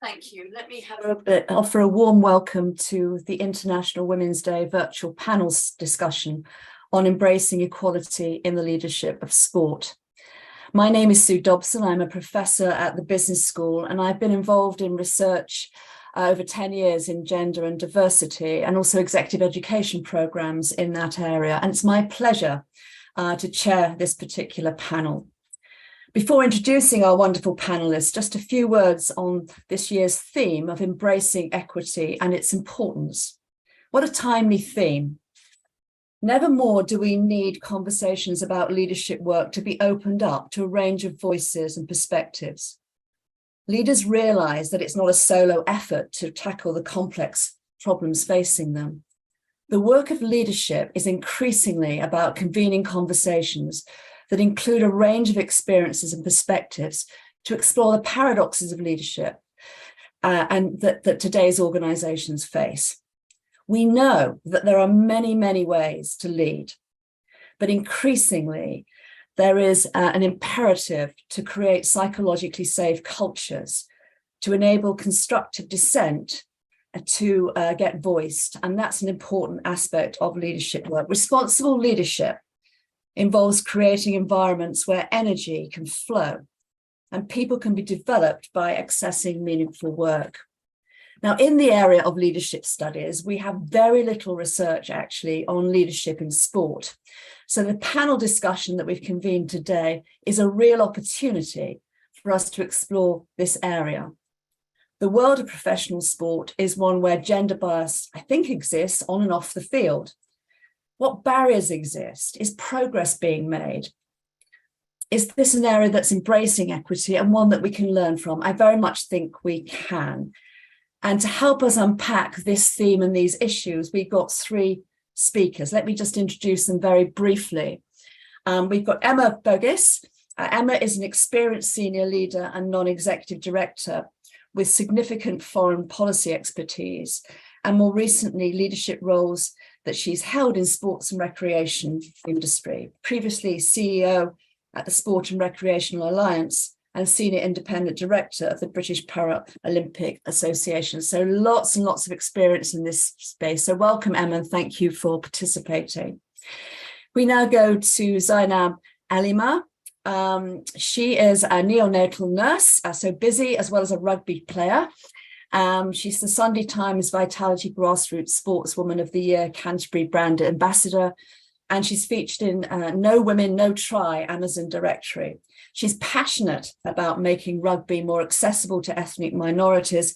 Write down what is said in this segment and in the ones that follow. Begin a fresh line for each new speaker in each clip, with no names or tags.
Thank you. Let me offer a warm welcome to the International Women's Day virtual panels discussion on embracing equality in the leadership of sport. My name is Sue Dopson. I'm a professor at the Business School, and I've been involved in research over 10 years in gender and diversity, and also executive education programs in that area. And it's my pleasure to chair this particular panel. Before introducing our wonderful panelists, just a few words on this year's theme of embracing equity and its importance. What a timely theme. Never more do we need conversations about leadership work to be opened up to a range of voices and perspectives. Leaders realize that it's not a solo effort to tackle the complex problems facing them. The work of leadership is increasingly about convening conversations that include a range of experiences and perspectives to explore the paradoxes of leadership and that today's organizations face. We know that there are many, many ways to lead, but increasingly there is an imperative to create psychologically safe cultures, to enable constructive dissent to get voiced. And that's an important aspect of leadership work. Responsible leadership involves creating environments where energy can flow and people can be developed by accessing meaningful work. Now, in the area of leadership studies, we have very little research actually on leadership in sport. So the panel discussion that we've convened today is a real opportunity for us to explore this area. The world of professional sport is one where gender bias, I think, exists on and off the field. What barriers exist? Is progress being made? Is this an area that's embracing equity and one that we can learn from? I very much think we can. And to help us unpack this theme and these issues, we've got three speakers. Let me just introduce them very briefly. We've got Emma Bogis. Emma is an experienced senior leader and non-executive director with significant foreign policy expertise and more recently leadership roles that she's held in sports and recreation industry. Previously CEO at the Sport and Recreational Alliance and senior independent director of the British Paralympic Association. So lots and lots of experience in this space. So welcome, Emma, and thank you for participating. We now go to Zainab Alima. She is a neonatal nurse, so busy, as well as a rugby player. She's the Sunday Times Vitality Grassroots Sportswoman of the Year Canterbury Brand Ambassador, and she's featured in No Women, No Try Amazon directory. She's passionate about making rugby more accessible to ethnic minorities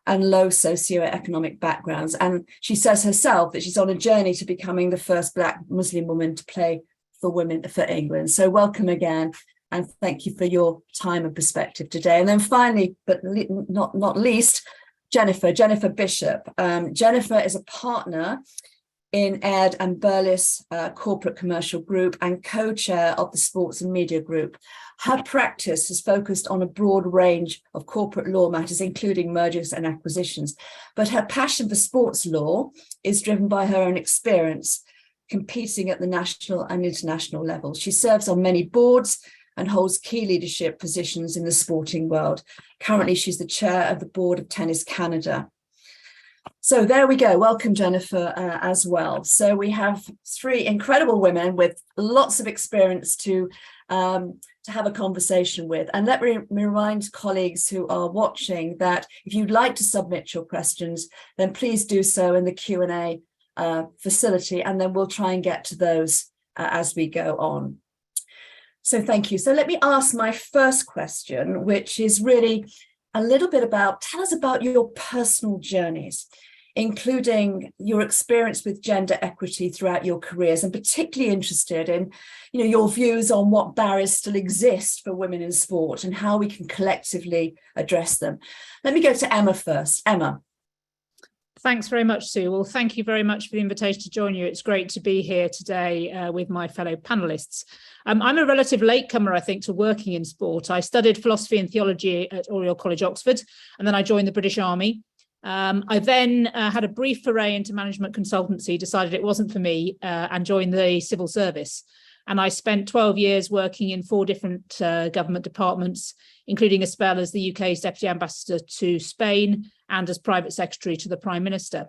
and low socioeconomic backgrounds. And she says herself that she's on a journey to becoming the first Black Muslim woman to play for women for England. So welcome again. And thank you for your time and perspective today. And then finally, but not least, Jennifer Bishop. Jennifer is a partner in Aird and Burles Corporate Commercial Group and co-chair of the Sports and Media Group. Her practice is focused on a broad range of corporate law matters, including mergers and acquisitions. But her passion for sports law is driven by her own experience competing at the national and international level. She serves on many boards and holds key leadership positions in the sporting world. Currently, she's the chair of the board of Tennis Canada. So there we go. Welcome, Jennifer, as well. So we have three incredible women with lots of experience to have a conversation with. And let me remind colleagues who are watching that if you'd like to submit your questions, then please do so in the Q&A facility, and then we'll try and get to those as we go on. So thank you. So let me ask my first question, which is really a little bit about, tell us about your personal journeys, including your experience with gender equity throughout your careers, and particularly interested in, your views on what barriers still exist for women in sport and how we can collectively address them. Let me go to Emma first. Emma.
Thanks very much, Sue. Well, thank you very much for the invitation to join you. It's great to be here today with my fellow panelists. I'm a relative latecomer, I think, to working in sport. I studied philosophy and theology at Oriel College, Oxford, and then I joined the British Army. I then had a brief foray into management consultancy, decided it wasn't for me, and joined the civil service. And I spent 12 years working in 4 different government departments, including a spell as the UK's Deputy Ambassador to Spain and as Private Secretary to the Prime Minister.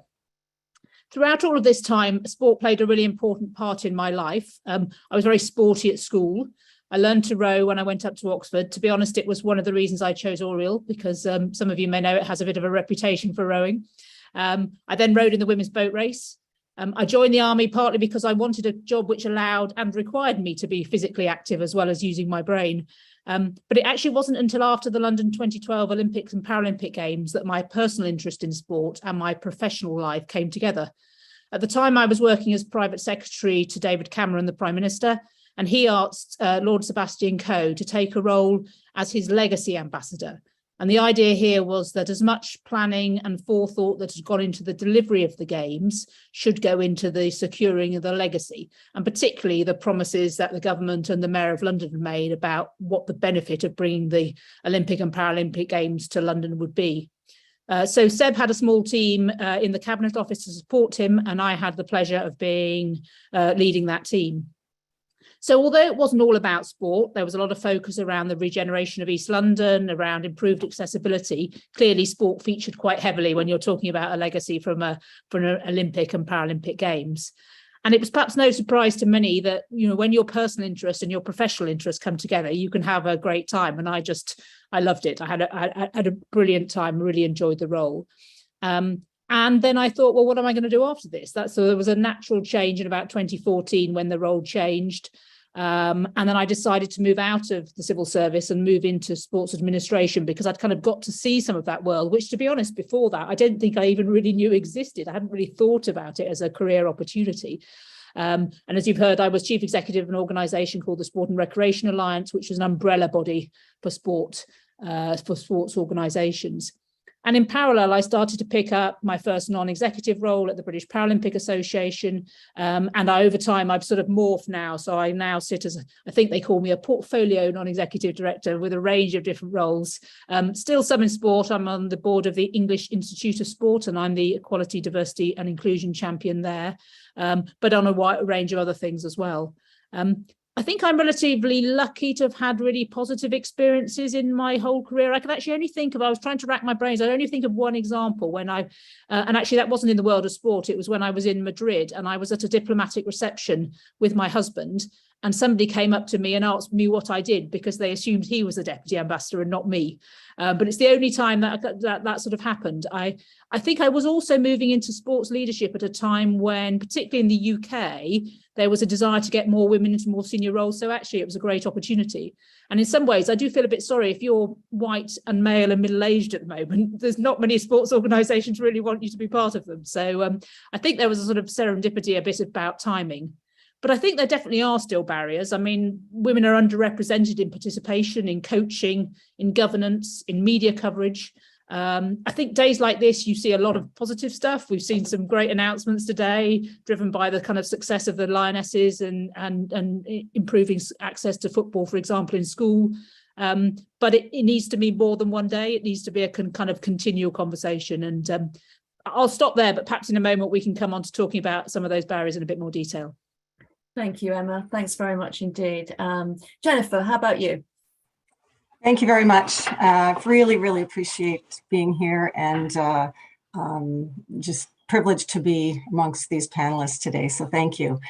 Throughout all of this time, sport played a really important part in my life. I was very sporty at school. I learned to row when I went up to Oxford. To be honest, it was one of the reasons I chose Oriel, because some of you may know it has a bit of a reputation for rowing. I then rowed in the women's boat race. I joined the army partly because I wanted a job which allowed and required me to be physically active as well as using my brain. But it actually wasn't until after the London 2012 Olympics and Paralympic Games that my personal interest in sport and my professional life came together. At the time, I was working as private secretary to David Cameron, the Prime Minister, and he asked Lord Sebastian Coe to take a role as his legacy ambassador. And the idea here was that as much planning and forethought that had gone into the delivery of the Games should go into the securing of the legacy, and particularly the promises that the government and the Mayor of London had made about what the benefit of bringing the Olympic and Paralympic Games to London would be. So Seb had a small team in the Cabinet Office to support him, and I had the pleasure of being leading that team. So although it wasn't all about sport, there was a lot of focus around the regeneration of East London, around improved accessibility. Clearly, sport featured quite heavily when you're talking about a legacy from an Olympic and Paralympic Games. And it was perhaps no surprise to many that, you know, when your personal interest and your professional interest come together, you can have a great time. And I loved it. I had a brilliant time, really enjoyed the role. And then I thought, well, what am I going to do after this? So there was a natural change in about 2014 when the role changed. And then I decided to move out of the civil service and move into sports administration, because I'd kind of got to see some of that world, which, to be honest, before that, I don't think I even really knew existed. I hadn't really thought about it as a career opportunity. And as you've heard, I was chief executive of an organisation called the Sport and Recreation Alliance, which was an umbrella body for sports organisations. And in parallel, I started to pick up my first non-executive role at the British Paralympic Association. And over time, I've sort of morphed now. So I now sit as, I think they call me a portfolio non-executive director with a range of different roles. Still some in sport. I'm on the board of the English Institute of Sport, and I'm the Equality, Diversity and Inclusion champion there, but on a wide range of other things as well. I think I'm relatively lucky to have had really positive experiences in my whole career. I can actually only think of, I was trying to rack my brains, I only think of one example when and actually that wasn't in the world of sport, it was when I was in Madrid and I was at a diplomatic reception with my husband, and somebody came up to me and asked me what I did because they assumed he was the deputy ambassador and not me. But it's the only time that sort of happened. I think I was also moving into sports leadership at a time when, particularly in the UK, there was a desire to get more women into more senior roles. So actually it was a great opportunity. And in some ways, I do feel a bit sorry if you're white and male and middle-aged at the moment, there's not many sports organisations really want you to be part of them. So I think there was a sort of serendipity, a bit about timing. But I think there definitely are still barriers. I mean, women are underrepresented in participation, in coaching, in governance, in media coverage. I think days like this, you see a lot of positive stuff. We've seen some great announcements today, driven by the kind of success of the Lionesses and improving access to football, for example, in school. But it needs to be more than one day. It needs to be a kind of continual conversation. And I'll stop there, but perhaps in a moment we can come on to talking about some of those barriers in a bit more detail.
Thank you, Emma. Thanks very much indeed. Jennifer, how about you?
Thank you very much. Really, really appreciate being here, and just privileged to be amongst these panelists today. So thank you.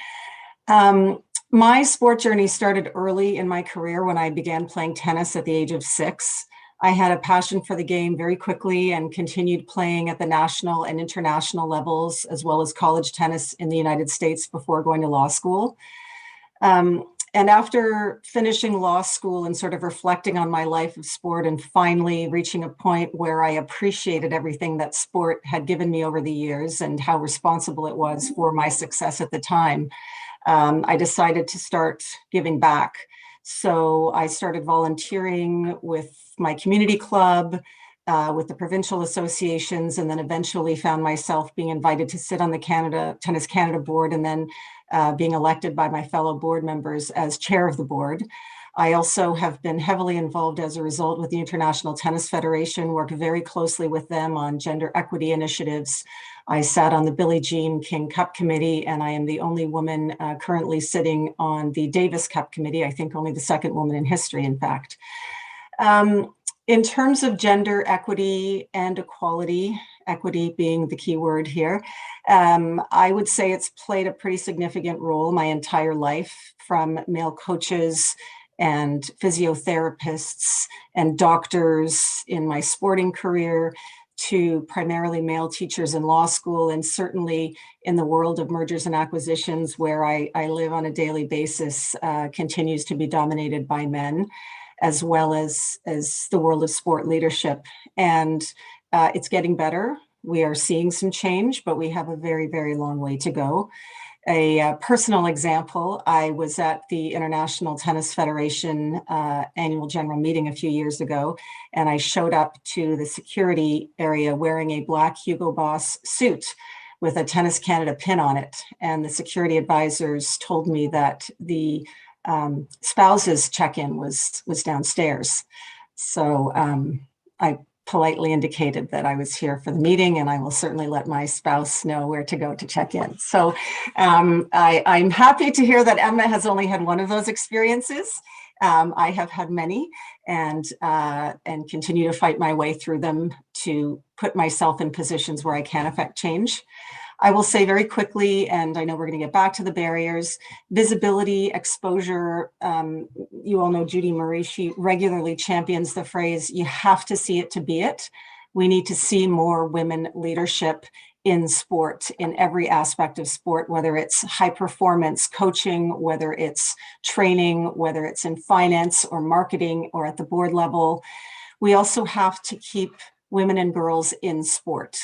My sport journey started early in my career when I began playing tennis at the age of 6. I had a passion for the game very quickly and continued playing at the national and international levels, as well as college tennis in the United States before going to law school. And after finishing law school and sort of reflecting on my life of sport and finally reaching a point where I appreciated everything that sport had given me over the years and how responsible it was for my success at the time, I decided to start giving back. So I started volunteering with my community club, with the provincial associations, and then eventually found myself being invited to sit on the Tennis Canada board, and then being elected by my fellow board members as chair of the board. I also have been heavily involved as a result with the International Tennis Federation, worked very closely with them on gender equity initiatives. I sat on the Billie Jean King Cup Committee, and I am the only woman currently sitting on the Davis Cup Committee. I think only the second woman in history, in fact. In terms of gender equity and equality, equity being the key word here, I would say it's played a pretty significant role my entire life, from male coaches and physiotherapists and doctors in my sporting career to primarily male teachers in law school, and certainly in the world of mergers and acquisitions, where I live on a daily basis, continues to be dominated by men, as well as the world of sport leadership. And it's getting better. We are seeing some change, but we have a very, very long way to go. A personal example, I was at the International Tennis Federation annual general meeting a few years ago, and I showed up to the security area wearing a black Hugo Boss suit with a Tennis Canada pin on it. And the security advisors told me that the spouse's check-in was downstairs. So I politely indicated that I was here for the meeting, and I will certainly let my spouse know where to go to check in. So I'm happy to hear that Emma has only had one of those experiences. I have had many, and continue to fight my way through them to put myself in positions where I can affect change. I will say very quickly, and I know we're going to get back to the barriers, visibility, exposure. You all know Judy Murray. She regularly champions the phrase, you have to see it to be it. We need to see more women leadership in sport, in every aspect of sport, whether it's high performance coaching, whether it's training, whether it's in finance or marketing or at the board level. We also have to keep women and girls in sport.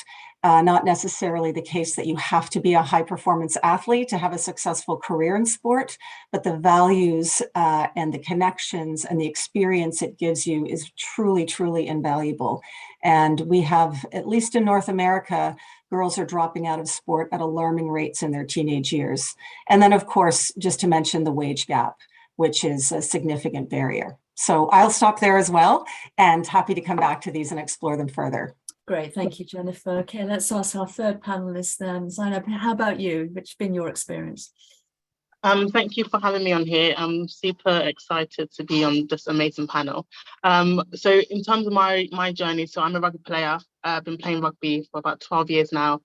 Not necessarily the case that you have to be a high performance athlete to have a successful career in sport, but the values and the connections and the experience it gives you is truly, truly invaluable. And we have, at least in North America, girls are dropping out of sport at alarming rates in their teenage years. And then, of course, just to mention the wage gap, which is a significant barrier. So I'll stop there as well, and happy to come back to these and explore them further.
Great, thank you, Jennifer. Okay, let's ask our third panelist then. Zainab, how about you? What's been your experience?
Thank you for having me on here. I'm super excited to be on this amazing panel. So in terms of my journey, so I'm a rugby player. I've been playing rugby for about 12 years now.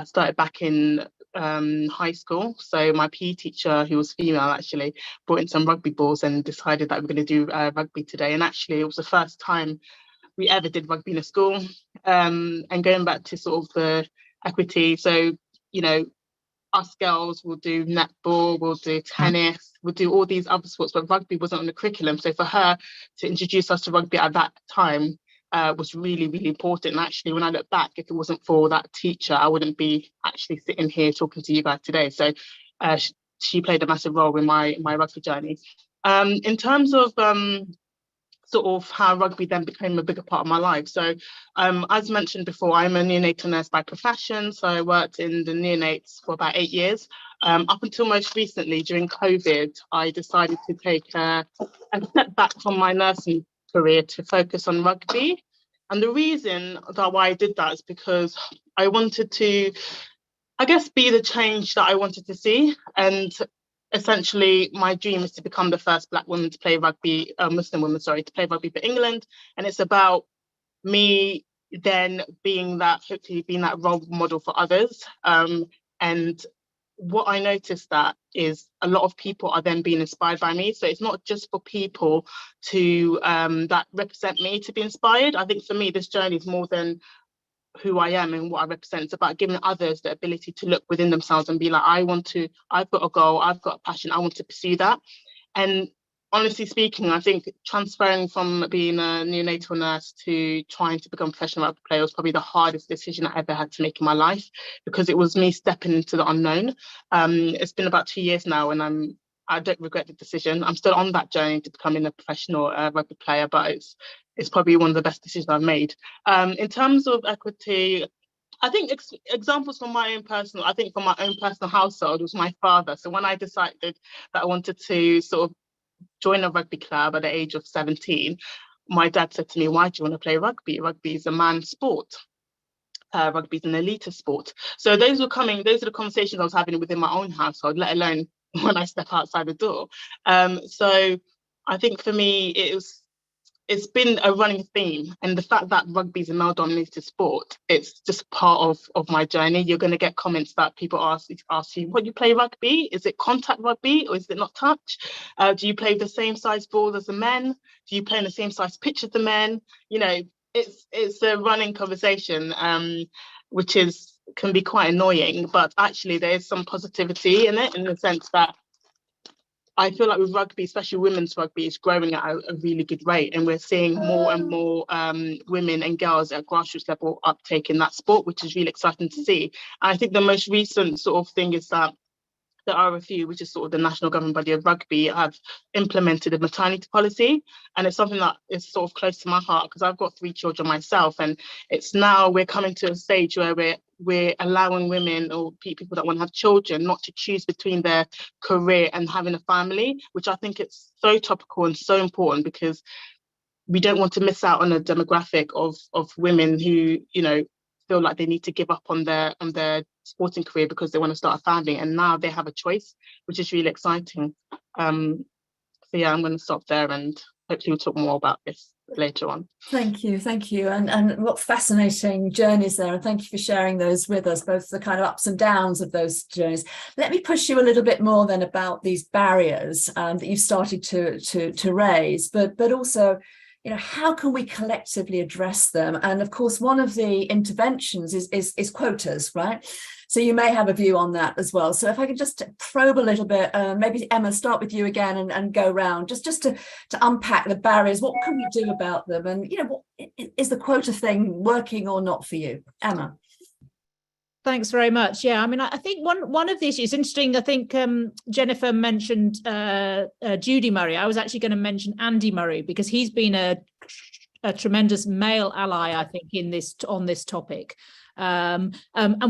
Started back in high school. So my PE teacher, who was female actually, brought in some rugby balls and decided that we're going to do rugby today. And actually it was the first time we ever did rugby in a school. And going back to sort of the equity, so, you know, us girls will do netball, we'll do tennis, we'll do all these other sports, but rugby wasn't on the curriculum. So for her to introduce us to rugby at that time was really, really important. And actually, when I look back, if it wasn't for that teacher, I wouldn't be actually sitting here talking to you guys today. So she played a massive role in my rugby journey. In terms of sort of how rugby then became a bigger part of my life. So as mentioned before, I'm a neonatal nurse by profession. So I worked in the neonates for about 8 years. Up until most recently, during COVID, I decided to take a step back from my nursing career to focus on rugby. And the reason that why I did that is because I wanted to, I guess, be the change that I wanted to see. And essentially, my dream is to become the first Black woman to play rugby, Muslim woman, sorry, to play rugby for England. And it's about me then being that, hopefully being that role model for others. And what I noticed that is a lot of people are then being inspired by me. So it's not just for people to that represent me to be inspired. I think for me, this journey is more than who I am and what I represent. It's about giving others the ability to look within themselves and be like, I've got a goal, I've got a passion, I want to pursue that. And honestly speaking, I think transferring from being a neonatal nurse to trying to become a professional rugby player was probably the hardest decision I ever had to make in my life, because it was me stepping into the unknown. It's been about 2 years now, and I don't regret the decision. I'm still on that journey to becoming a professional rugby player, but it's probably one of the best decisions I've made. In terms of equity, I think examples from my own personal household was my father. So when I decided that I wanted to sort of join a rugby club at the age of 17, my dad said to me, why do you want to play rugby? Rugby is a man's sport. rugby is an elitist sport. So those are the conversations I was having within my own household, let alone when I step outside the door. So I think for me, it's been a running theme, and the fact that rugby is a male-dominated sport, it's just part of my journey. You're going to get comments that people ask you, "What, you play rugby? Is it contact rugby or is it not touch? Do you play the same size ball as the men? Do you play in the same size pitch as the men?" You know, it's a running conversation, which can be quite annoying, but actually there is some positivity in it, in the sense that I feel like with rugby, especially women's rugby, is growing at a really good rate, and we're seeing more and more women and girls at grassroots level uptake in that sport, which is really exciting to see. And I think the most recent sort of thing is that the RFU, which is sort of the national governing body of rugby, have implemented a maternity policy, and it's something that is sort of close to my heart because I've got 3 children myself, and it's now we're coming to a stage where we're allowing women or people that want to have children not to choose between their career and having a family, which I think it's so topical and so important, because we don't want to miss out on a demographic of women who, you know, feel like they need to give up on their sporting career because they want to start a family, and now they have a choice, which is really exciting. So yeah, I'm going to stop there, and hopefully we'll talk more about this later on.
Thank you, and what fascinating journeys there, and thank you for sharing those with us, both the kind of ups and downs of those journeys. Let me push you a little bit more then about these barriers that you've started to raise, but also, you know, how can we collectively address them? And of course, one of the interventions is quotas, right? So you may have a view on that as well. So if I could just probe a little bit, maybe Emma, start with you again and go round, just to unpack the barriers. What can we do about them? And, you know, what is the quota thing working or not for you? Emma.
Thanks very much. Yeah, I mean, I think one of the issues, interesting, I think Jennifer mentioned Judy Murray. I was actually going to mention Andy Murray, because he's been a tremendous male ally, I think, on this topic. And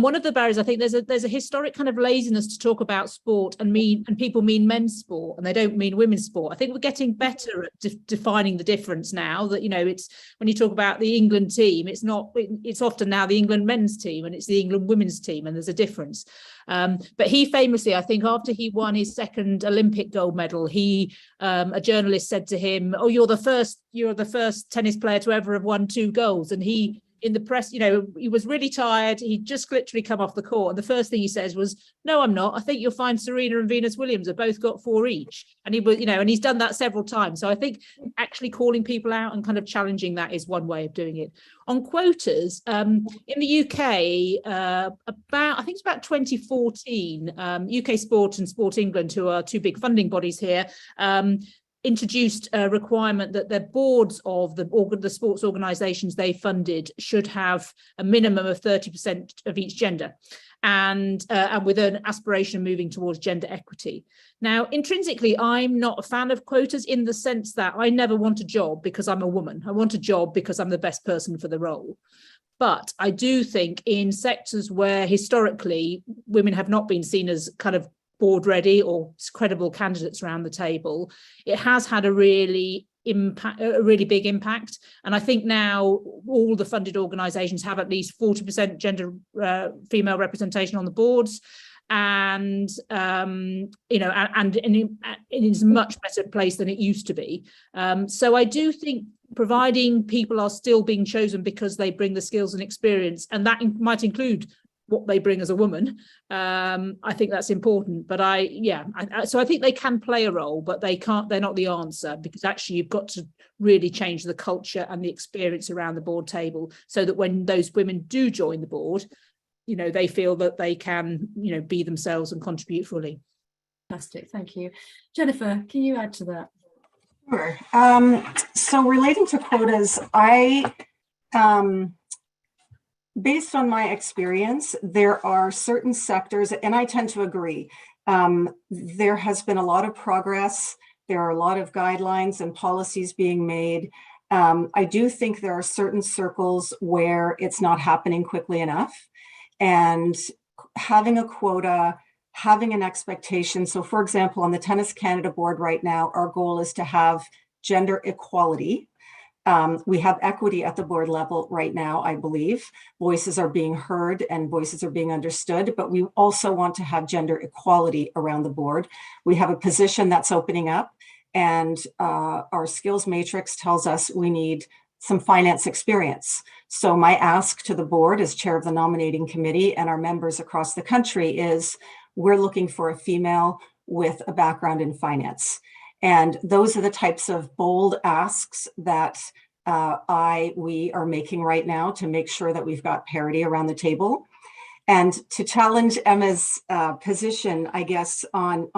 one of the barriers, I think there's a historic kind of laziness to talk about sport and people mean men's sport and they don't mean women's sport. I think we're getting better at defining the difference now, that, you know, it's when you talk about the England team, it's often now the England men's team and it's the England women's team, and there's a difference. But he famously, I think, after he won his second Olympic gold medal, a journalist said to him, "Oh, you're the first tennis player to ever have won 2 golds." And he, in the press, you know, he was really tired. He'd just literally come off the court. And the first thing he says was, "No, I'm not. I think you'll find Serena and Venus Williams have both got 4 each." And he was, you know, and he's done that several times. So I think actually calling people out and kind of challenging that is one way of doing it. On quotas, in the UK, I think it's about 2014, UK Sport and Sport England, who are 2 big funding bodies here, introduced a requirement that the boards of the sports organisations they funded should have a minimum of 30% of each gender, and with an aspiration moving towards gender equity. Now, intrinsically, I'm not a fan of quotas, in the sense that I never want a job because I'm a woman. I want a job because I'm the best person for the role. But I do think in sectors where historically women have not been seen as kind of board ready or credible candidates around the table, it has had a really big impact. And I think now all the funded organisations have at least 40% gender female representation on the boards, and you know, and it is a much better place than it used to be. So I do think, providing people are still being chosen because they bring the skills and experience, and that might include what they bring as a woman, I think that's important. But so I think they can play a role, but they're not the answer, because actually you've got to really change the culture and the experience around the board table, so that when those women do join the board, you know, they feel that they can, you know, be themselves and contribute fully.
Fantastic, thank you. Jennifer, can you add to that?
Sure. So relating to quotas, based on my experience, there are certain sectors, and I tend to agree, there has been a lot of progress. There are a lot of guidelines and policies being made. I do think there are certain circles where it's not happening quickly enough. And having a quota, having an expectation. So for example, on the Tennis Canada board right now, our goal is to have gender equality. We have equity at the board level right now, I believe. Voices are being heard and voices are being understood, but we also want to have gender equality around the board. We have a position that's opening up, and our skills matrix tells us we need some finance experience. So my ask to the board as chair of the nominating committee and our members across the country is we're looking for a female with a background in finance. And those are the types of bold asks that we are making right now to make sure that we've got parity around the table. And to challenge Emma's position, I guess, on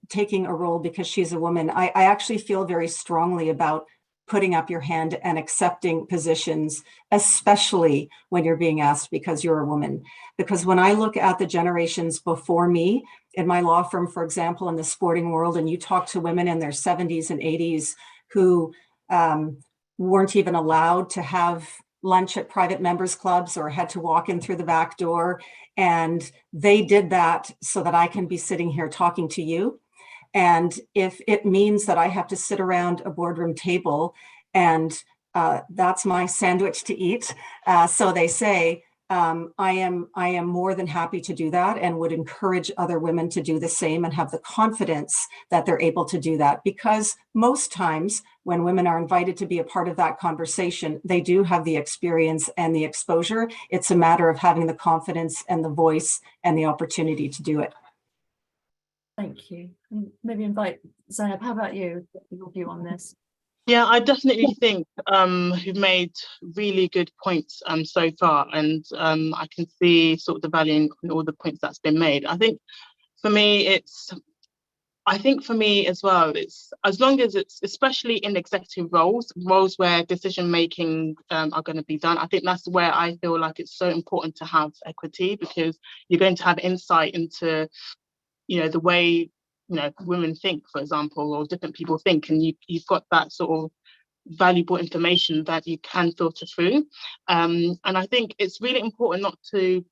taking a role because she's a woman, I actually feel very strongly about putting up your hand and accepting positions, especially when you're being asked because you're a woman. Because when I look at the generations before me, in my law firm, for example, in the sporting world, and you talk to women in their 70s and 80s who weren't even allowed to have lunch at private members clubs or had to walk in through the back door. And they did that so that I can be sitting here talking to you. And if it means that I have to sit around a boardroom table and that's my sandwich to eat, so they say, I am more than happy to do that and would encourage other women to do the same and have the confidence that they're able to do that. Because most times when women are invited to be a part of that conversation, they do have the experience and the exposure. It's a matter of having the confidence and the voice and the opportunity to do it.
Thank you. Maybe invite Zainab. How about you? Your view on this?
Yeah, I definitely think you've made really good points so far, and I can see sort of the value in all the points that's been made. I think for me as well, it's as long as it's especially in executive roles where decision making are going to be done. I think that's where I feel like it's so important to have equity, because you're going to have insight into the way women think, for example, or different people think, and you've got that sort of valuable information that you can filter through. And I think it's really important not to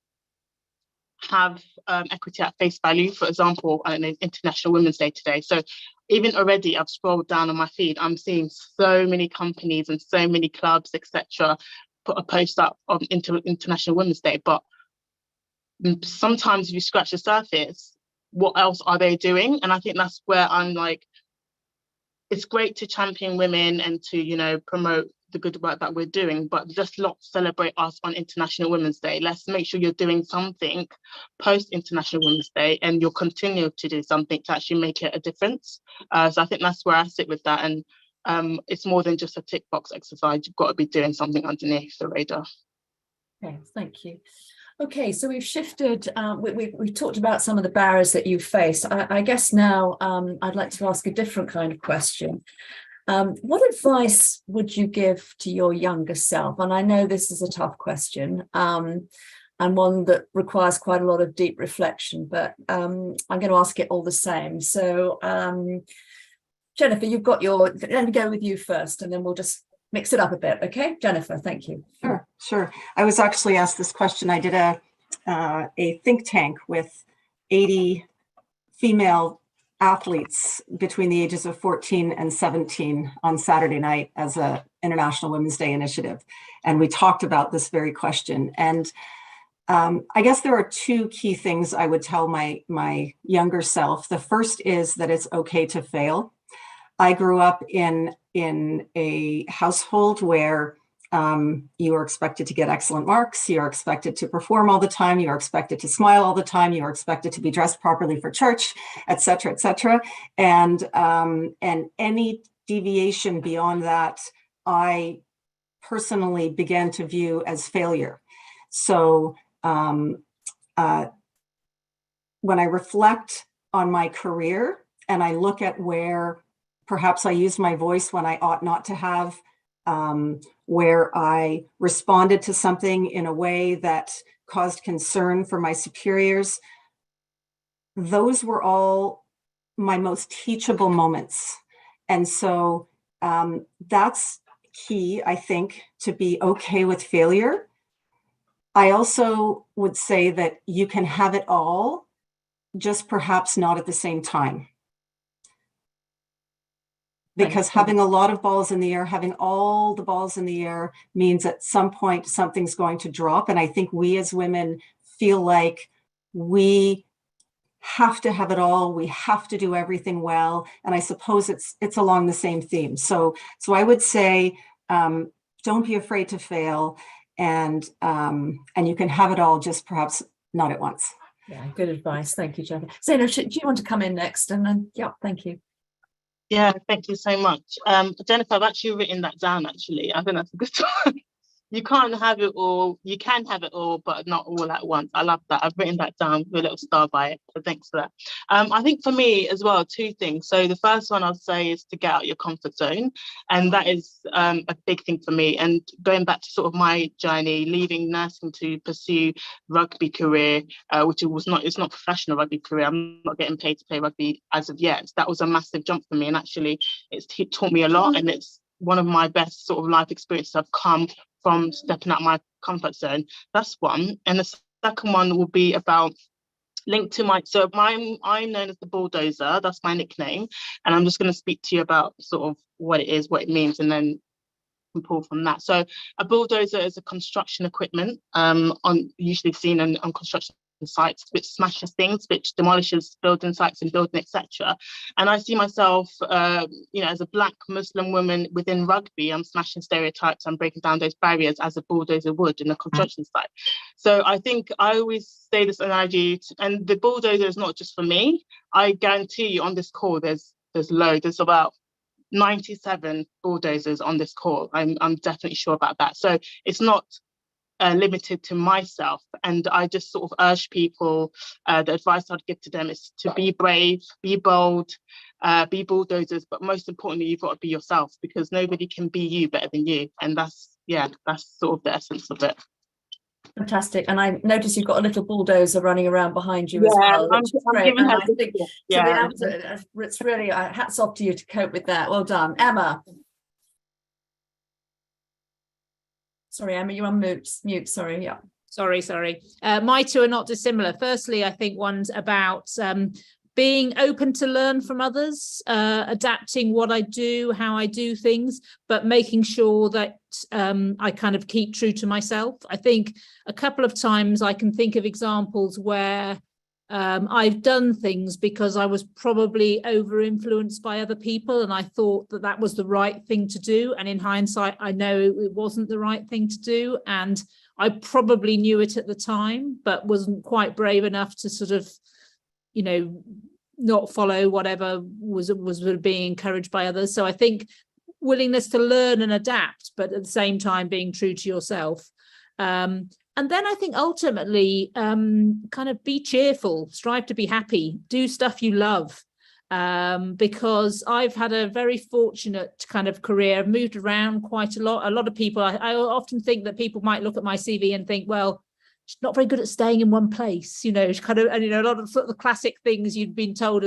have equity at face value. For example, on International Women's Day today. So even already I've scrolled down on my feed, I'm seeing so many companies and so many clubs, etc., put a post up on International Women's Day. But sometimes if you scratch the surface, what else are they doing? And I think that's where I'm like, it's great to champion women and to promote the good work that we're doing, but just not celebrate us on International Women's Day. Let's make sure you're doing something post International Women's Day, and you'll continue to do something to actually make it a difference. So I think that's where I sit with that, and it's more than just a tick box exercise. You've got to be doing something underneath the radar.
Okay, thank you. Okay, so we've shifted, we've talked about some of the barriers that you face. I guess now I'd like to ask a different kind of question. What advice would you give to your younger self? And I know this is a tough question and one that requires quite a lot of deep reflection, but I'm going to ask it all the same. So Jennifer, you've got let me go with you first, and then we'll just mix it up a bit. Okay, Jennifer, thank you.
Sure. I was actually asked this question. I did a think tank with 80 female athletes between the ages of 14 and 17 on Saturday night as a International Women's Day initiative. And we talked about this very question. And I guess there are two key things I would tell my younger self. The first is that it's okay to fail. I grew up in a household where you are expected to get excellent marks, you're expected to perform all the time, you're expected to smile all the time, you're expected to be dressed properly for church, et cetera, et cetera. And any deviation beyond that, I personally began to view as failure. So when I reflect on my career and I look at where perhaps I used my voice when I ought not to have, where I responded to something in a way that caused concern for my superiors, those were all my most teachable moments. And so that's key, I think, to be okay with failure. I also would say that you can have it all, just perhaps not at the same time. because having a lot of balls in the air, having all the balls in the air means at some point something's going to drop. And I think we as women feel like we have to have it all. We have to do everything well. And I suppose it's along the same theme. So I would say, don't be afraid to fail, and you can have it all, just perhaps not at once.
Yeah, good advice. Thank you, Jennifer. Zainab, do you want to come in next? And then, yeah, thank you.
Yeah, thank you so much. Jennifer, I've actually written that down, actually. I think that's a good one. You can't have it all. You can have it all, but not all at once. I love that. I've written that down with a little star by it. So thanks for that. I think for me as well, two things. So the first one I'll say is to get out your comfort zone. And that is a big thing for me. And going back to sort of my journey, leaving nursing to pursue rugby career, which it's not professional rugby career. I'm not getting paid to play rugby as of yet. That was a massive jump for me. And actually it's taught me a lot. And it's one of my best sort of life experiences I've come from stepping out my comfort zone. That's one. And the second one will be about linked to I'm known as the bulldozer. That's my nickname. And I'm just going to speak to you about sort of what it is, what it means, and then pull from that. So a bulldozer is a construction equipment usually seen on construction sites, which smashes things, which demolishes building sites and building, etc. And I see myself, as a Black Muslim woman within rugby, I'm smashing stereotypes, I'm breaking down those barriers as a bulldozer would in a construction site. So I think I always say this analogy, and the bulldozer is not just for me. I guarantee you on this call, there's loads. There's about 97 bulldozers on this call. I'm definitely sure about that. So it's not limited to myself, and I just sort of urge people, the advice I'd give to them is to be brave, be bold, be bulldozers, but most importantly, you've got to be yourself, because nobody can be you better than you. And that's sort of the essence of it.
Fantastic. And I notice you've got a little bulldozer running around behind you as well, which is great. And I think it's really hats off to you to cope with that. Well done. Emma. Sorry, Emma, you're on mute. Sorry. Yeah.
Sorry. My two are not dissimilar. Firstly, I think one's about being open to learn from others, adapting what I do, how I do things, but making sure that I kind of keep true to myself. I think a couple of times I can think of examples where I've done things because I was probably over-influenced by other people, and I thought that was the right thing to do. And in hindsight, I know it wasn't the right thing to do. And I probably knew it at the time, but wasn't quite brave enough to sort of, not follow whatever was being encouraged by others. So I think willingness to learn and adapt, but at the same time being true to yourself. And then I think ultimately kind of be cheerful, strive to be happy, do stuff you love, because I've had a very fortunate kind of career. I've moved around quite a lot. A lot of people, I often think that people might look at my CV and think, well, she's not very good at staying in one place, kind of, and a lot of sort of the classic things you'd been told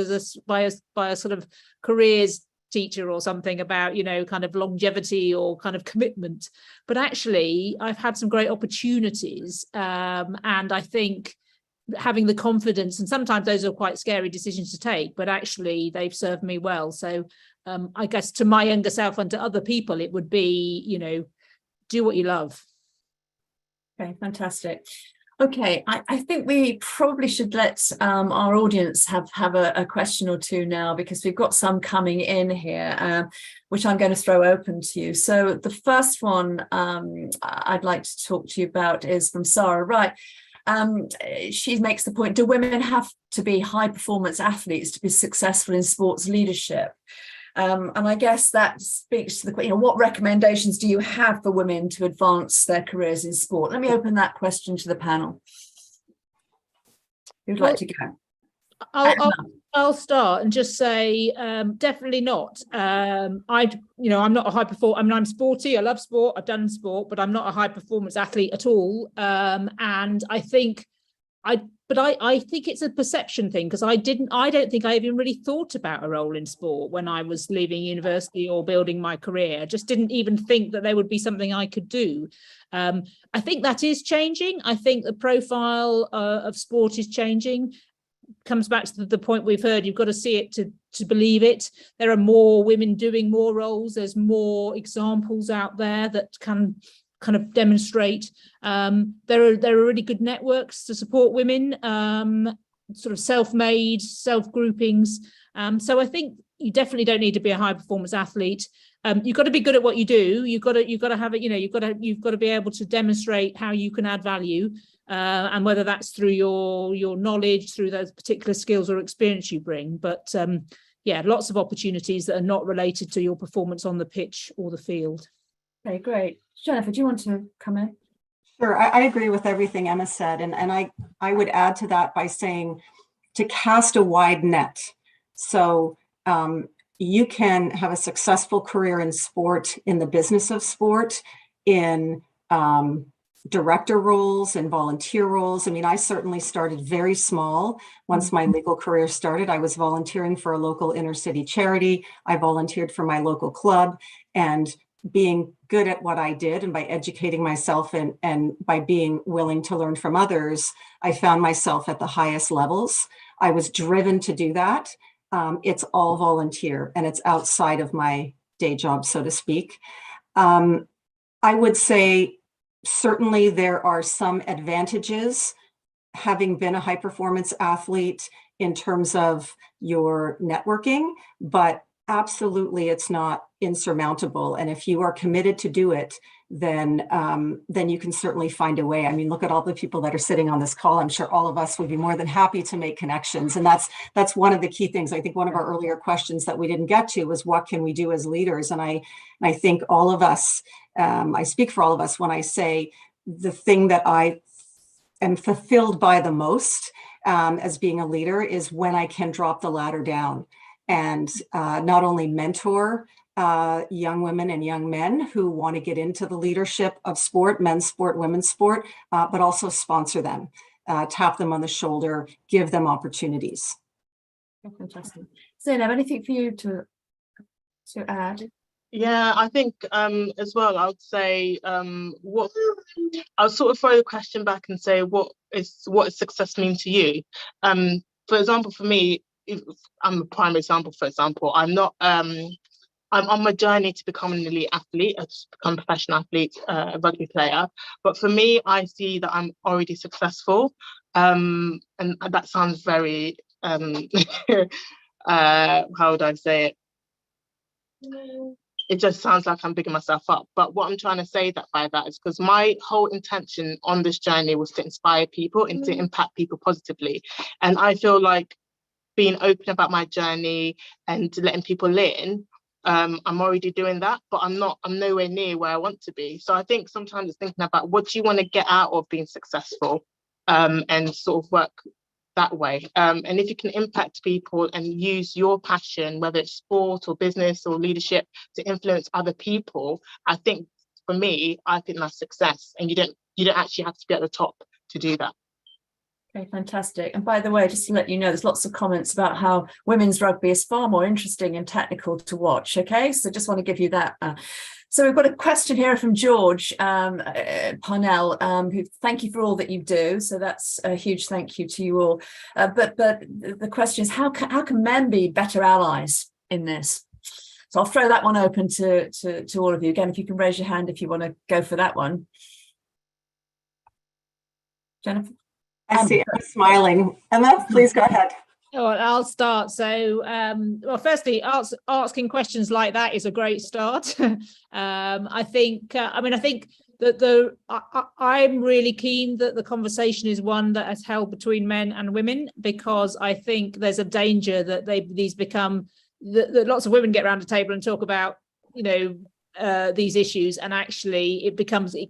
by a sort of careers teacher or something about, kind of longevity or kind of commitment. But actually, I've had some great opportunities. And I think having the confidence, and sometimes those are quite scary decisions to take, but actually they've served me well. So I guess to my younger self and to other people, it would be, do what you love.
Okay, fantastic. Okay, I think we probably should let our audience have a question or two now, because we've got some coming in here, which I'm going to throw open to you. So the first one I'd like to talk to you about is from Sarah Wright. She makes the point, do women have to be high performance athletes to be successful in sports leadership? And I guess that speaks to the, what recommendations do you have for women to advance their careers in sport? Let me open that question to the panel. Who'd like to go?
I'll start and just say, definitely not. I'm not a high performer. I mean, I'm sporty. I love sport. I've done sport, but I'm not a high performance athlete at all. And I think I think it's a perception thing, because I don't think I even really thought about a role in sport when I was leaving university or building my career. I just didn't even think that there would be something I could do. I think that is changing. I think the profile of sport is changing. Comes back to the point we've heard, you've got to see it to believe it. There are more women doing more roles. There's more examples out there that can kind of demonstrate. There are really good networks to support women, sort of self-made, self-groupings. So I think you definitely don't need to be a high performance athlete. You've got to be good at what you do. You've got to have it. You've got to be able to demonstrate how you can add value, and whether that's through your knowledge, through those particular skills or experience you bring. But yeah, lots of opportunities that are not related to your performance on the pitch or the field.
Okay, great. Jennifer, do you want to come in?
Sure, I agree with everything Emma said, and I would add to that by saying to cast a wide net. So you can have a successful career in sport, in the business of sport, in director roles and volunteer roles. I mean, I certainly started very small. Once my legal career started, I was volunteering for a local inner city charity. I volunteered for my local club, and being good at what I did and by educating myself and by being willing to learn from others, I found myself at the highest levels. I was driven to do that. It's all volunteer and it's outside of my day job, so to speak. I would say certainly there are some advantages having been a high performance athlete in terms of your networking, but absolutely it's not insurmountable. And if you are committed to do it, then you can certainly find a way. I mean, look at all the people that are sitting on this call. I'm sure all of us would be more than happy to make connections. And that's one of the key things. I think one of our earlier questions that we didn't get to was what can we do as leaders? And I think all of us, I speak for all of us when I say the thing that I am fulfilled by the most as being a leader is when I can drop the ladder down and not only mentor young women and young men who want to get into the leadership of sport, men's sport, women's sport, but also sponsor them, tap them on the shoulder, give them opportunities.
Fantastic. Zainab, anything for you to add?
Yeah, I think as well, I would say I'll sort of throw the question back and say, what is success mean to you? For example, for me, if I'm a prime example, for example, I'm on my journey to become an elite athlete, to become a professional athlete, a rugby player. But for me, I see that I'm already successful. And that sounds very, how would I say it? It just sounds like I'm bigging myself up. But what I'm trying to say by that is because my whole intention on this journey was to inspire people and to impact people positively. And I feel like being open about my journey and letting people in, I'm already doing that, but I'm nowhere near where I want to be. So I think sometimes it's thinking about what do you want to get out of being successful, and sort of work that way. And if you can impact people and use your passion, whether it's sport or business or leadership, to influence other people, I think for me, I think that's success. And you don't actually have to be at the top to do that.
Okay, fantastic. And by the way, just to let you know, there's lots of comments about how women's rugby is far more interesting and technical to watch. Okay, so just want to give you that. So we've got a question here from George Parnell, who thank you for all that you do. So that's a huge thank you to you all. But the question is, how can men be better allies in this? So I'll throw that one open to all of you. Again, if you can raise your hand if you want to go for that one. Jennifer?
I see Emma smiling. Emma, please go ahead.
Oh, I'll start. So, well, firstly, asking questions like that is a great start. I think that I'm really keen that the conversation is one that is held between men and women, because I think there's a danger that these become that lots of women get around the table and talk about, these issues, and actually it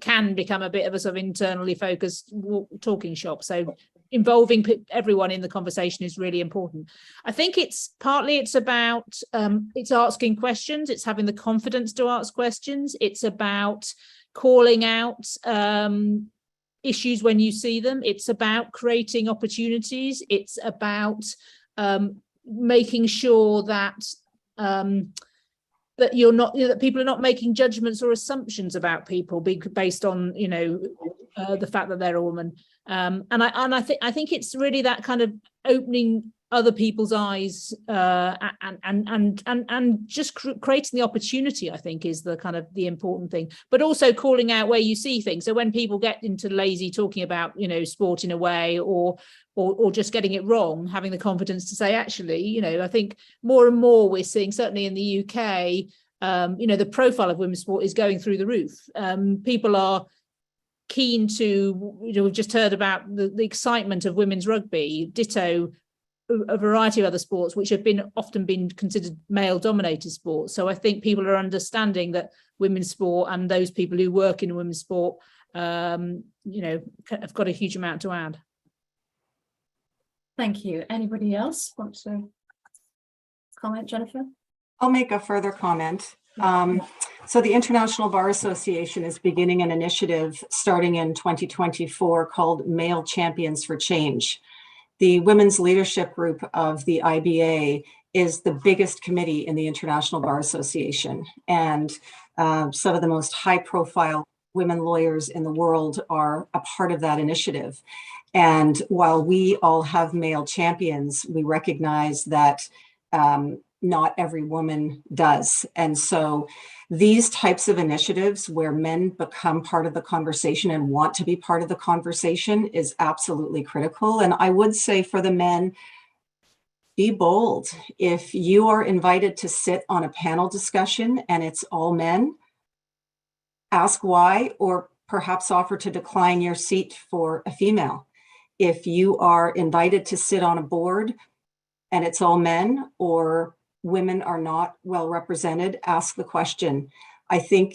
can become a bit of a sort of internally focused talking shop. So involving everyone in the conversation is really important. I think it's about it's asking questions, it's having the confidence to ask questions, it's about calling out issues when you see them, it's about creating opportunities, it's about making sure that that that people are not making judgments or assumptions about people based on the fact that they're a woman, and I think it's really that kind of opening other people's eyes, and just creating the opportunity, I think, is the kind of the important thing, but also calling out where you see things. So when people get into lazy talking about, you know, sport in a way, or just getting it wrong, having the confidence to say, actually, you know, I think more and more we're seeing, certainly in the UK, you know, the profile of women's sport is going through the roof. People are keen to, you know, we've just heard about the excitement of women's rugby, ditto a variety of other sports which have often been considered male dominated sports. So I think people are understanding that women's sport, and those people who work in women's sport, you know, have got a huge amount to add.
Thank you. Anybody else want to comment, Jennifer?
I'll make a further comment. So the International Bar Association is beginning an initiative starting in 2024 called Male Champions for Change. The Women's Leadership Group of the IBA is the biggest committee in the International Bar Association, and some of the most high-profile women lawyers in the world are a part of that initiative. And while we all have male champions, we recognize that not every woman does. And so these types of initiatives where men become part of the conversation and want to be part of the conversation is absolutely critical. And I would say for the men, be bold. If you are invited to sit on a panel discussion and it's all men, ask why, or perhaps offer to decline your seat for a female. If you are invited to sit on a board and it's all men, or women are not well represented, ask the question. I think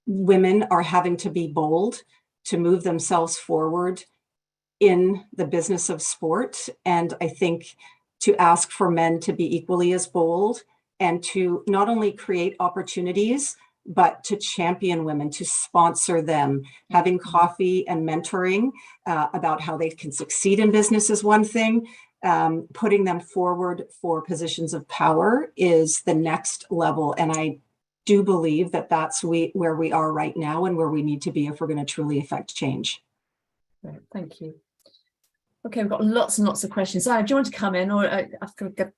women are having to be bold to move themselves forward in the business of sport. And I think to ask for men to be equally as bold and to not only create opportunities, but to champion women, to sponsor them. Having coffee and mentoring about how they can succeed in business is one thing. Putting them forward for positions of power is the next level. And I do believe that that's where we are right now and where we need to be if we're going to truly affect change.
Right, thank you. Okay, we've got lots and lots of questions. Do you want to come in, or I've got to get...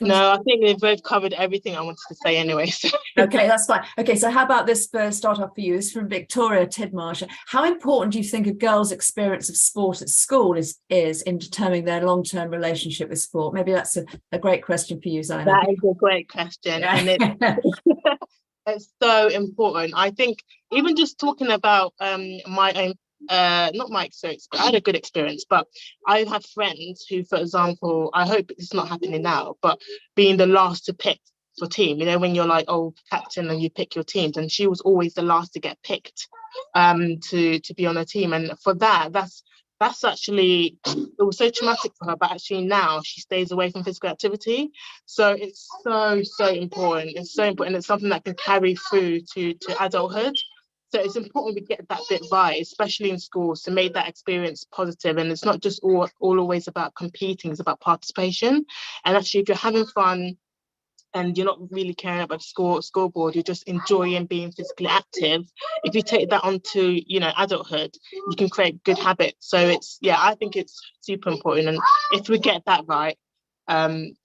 No, I think they've both covered everything I wanted to say anyway. So.
Okay, that's fine. Okay, so how about this start off for you? This is from Victoria Tidmarsh. How important do you think a girl's experience of sport at school is in determining their long-term relationship with sport? Maybe that's a great question for you, Zaina.
That is a great question.
Yeah.
And it's so important. I think even just talking about my own, not my experience, but I had a good experience, but I have friends who, for example, I hope it's not happening now, but being the last to pick for team, you know, when you're like, oh, captain, and you pick your teams, and she was always the last to get picked to be on a team. And for that's actually, it was so traumatic for her, but actually now she stays away from physical activity. So it's so important. It's so important. It's something that can carry through to adulthood. So it's important we get that bit right, especially in schools, to make that experience positive. And it's not just all always about competing, it's about participation. And actually, if you're having fun and you're not really caring about the scoreboard, you're just enjoying being physically active, if you take that onto, you know, adulthood, you can create good habits. So it's, yeah, I think it's super important. And if we get that right,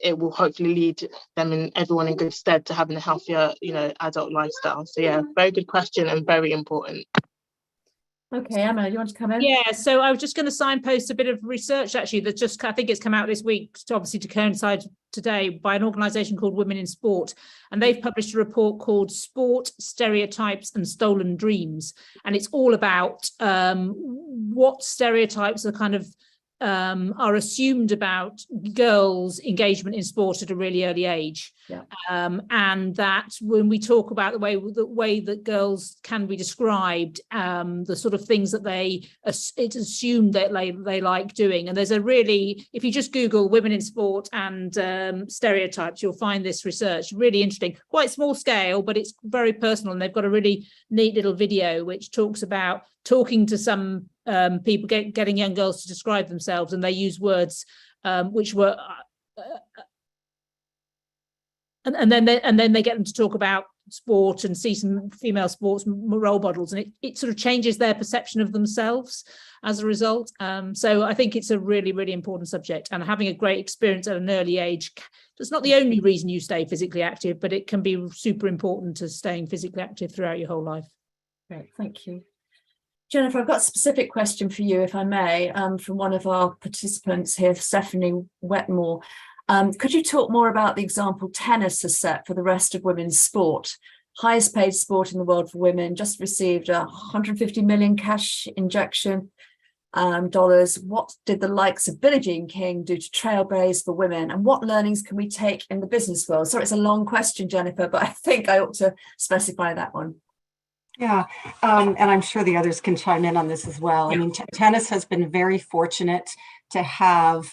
it will hopefully lead them and everyone in good stead to having a healthier, you know, adult lifestyle. So yeah, very good question and very important.
Okay, Emma, you want to come in?
Yeah, so I was just going to signpost a bit of research actually that just, I think it's come out this week, obviously to coincide today, by an organisation called Women in Sport, and they've published a report called Sport, Stereotypes and Stolen Dreams, and it's all about what stereotypes are kind of are assumed about girls' engagement in sport at a really early age.
Yeah.
And that when we talk about the way that girls can be described, the sort of things that it's assumed that they like doing. And there's a really, if you just Google women in sport and stereotypes, you'll find this research really interesting, quite small scale, but it's very personal. And they've got a really neat little video which talks about talking to some people, getting young girls to describe themselves, and they use words which were and then they get them to talk about sport and see some female sports role models, and it sort of changes their perception of themselves as a result. So I think it's a really, really important subject, and having a great experience at an early age, it's not the only reason you stay physically active, but it can be super important to staying physically active throughout your whole life.
Great, thank you. Jennifer, I've got a specific question for you, if I may, from one of our participants here, Stephanie Wetmore. Could you talk more about the example tennis has set for the rest of women's sport? Highest paid sport in the world for women, just received a 150 million cash injection dollars. What did the likes of Billie Jean King do to trailblaze for women? And what learnings can we take in the business world? Sorry, it's a long question, Jennifer, but I think I ought to specify that one.
Yeah, and I'm sure the others can chime in on this as well. I mean, tennis has been very fortunate to have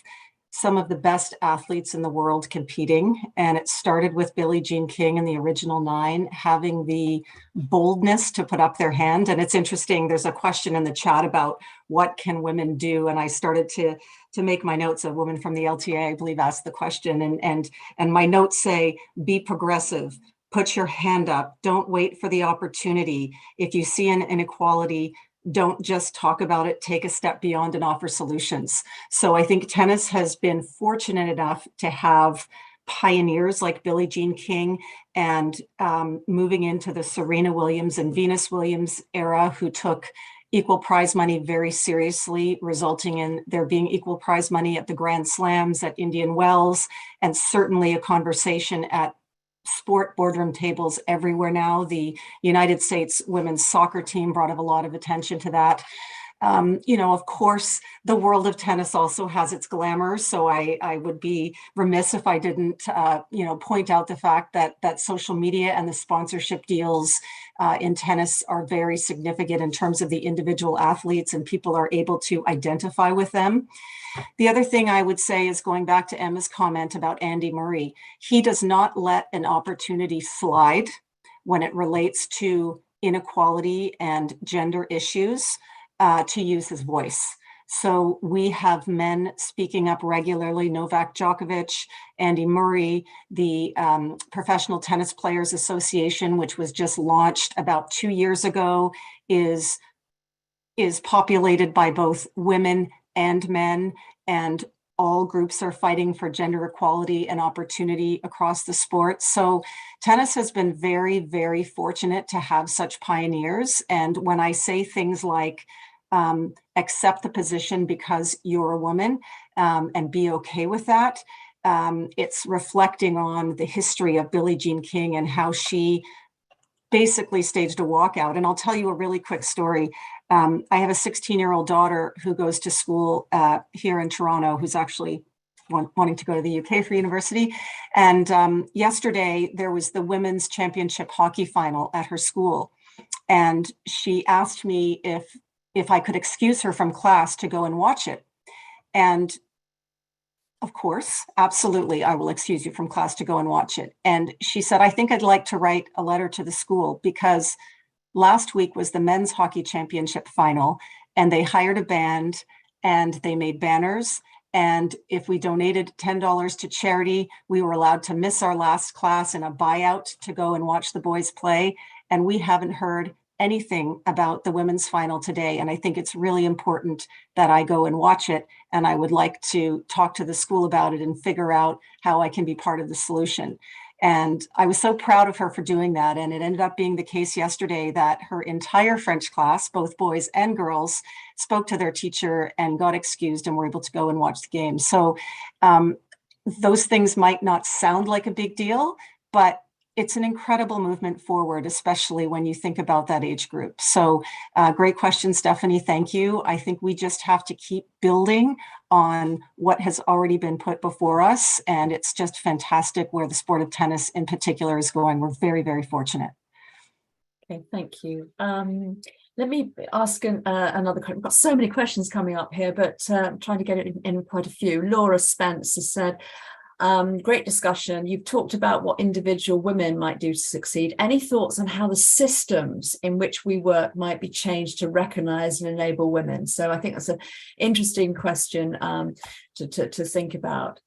some of the best athletes in the world competing. And it started with Billie Jean King and the original 9 having the boldness to put up their hand. And it's interesting, there's a question in the chat about what can women do? And I started to make my notes. A woman from the LTA, I believe, asked the question. And my notes say, be progressive. Put your hand up. Don't wait for the opportunity. If you see an inequality, don't just talk about it, take a step beyond and offer solutions. So I think tennis has been fortunate enough to have pioneers like Billie Jean King and moving into the Serena Williams and Venus Williams era, who took equal prize money very seriously, resulting in there being equal prize money at the Grand Slams, at Indian Wells, and certainly a conversation at sport boardroom tables everywhere now. The United States women's soccer team brought up a lot of attention to that. Of course, the world of tennis also has its glamour. So I would be remiss if I didn't, point out the fact that social media and the sponsorship deals in tennis are very significant in terms of the individual athletes, and people are able to identify with them. The other thing I would say is, going back to Emma's comment about Andy Murray, he does not let an opportunity slide when it relates to inequality and gender issues to use his voice. So we have men speaking up regularly. Novak Djokovic, Andy Murray, the Professional Tennis Players Association, which was just launched about 2 years ago, is populated by both women and men, and all groups are fighting for gender equality and opportunity across the sport. So tennis has been very, very fortunate to have such pioneers. And when I say things like accept the position because you're a woman, and be okay with that, it's reflecting on the history of Billie Jean King and how she basically staged a walkout. And I'll tell you a really quick story. I have a 16-year-old daughter who goes to school here in Toronto, who's actually wanting to go to the UK for university. And yesterday there was the women's championship hockey final at her school. And she asked me if I could excuse her from class to go and watch it. And of course, absolutely, I will excuse you from class to go and watch it. And she said, I think I'd like to write a letter to the school, because last week was the men's hockey championship final, and they hired a band and they made banners. And if we donated $10 to charity, we were allowed to miss our last class in a buyout to go and watch the boys play. And we haven't heard anything about the women's final today. And I think it's really important that I go and watch it. And I would like to talk to the school about it and figure out how I can be part of the solution. And I was so proud of her for doing that. And it ended up being the case yesterday that her entire French class, both boys and girls, spoke to their teacher and got excused and were able to go and watch the game. So those things might not sound like a big deal, but it's an incredible movement forward, especially when you think about that age group. So great question, Stephanie. Thank you. I think we just have to keep building on what has already been put before us. And it's just fantastic where the sport of tennis in particular is going. We're very, very fortunate.
Okay, thank you. Let me ask another question. We've got so many questions coming up here, but I'm trying to get it in quite a few. Laura Spence has said, great discussion. You've talked about what individual women might do to succeed. Any thoughts on how the systems in which we work might be changed to recognize and enable women? So I think that's an interesting question to think about.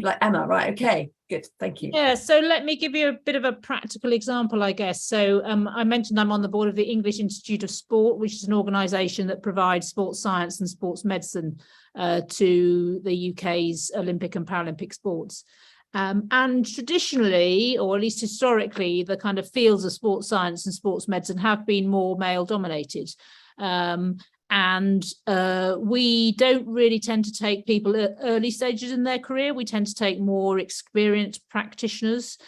Like Emma, right? Okay, good. Thank you.
Yeah, so let me give you a bit of a practical example, I guess. So I mentioned I'm on the board of the English Institute of Sport, which is an organisation that provides sports science and sports medicine to the UK's Olympic and Paralympic sports. And traditionally, or at least historically, the kind of fields of sports science and sports medicine have been more male dominated. And we don't really tend to take people at early stages in their career. We tend to take more experienced practitioners.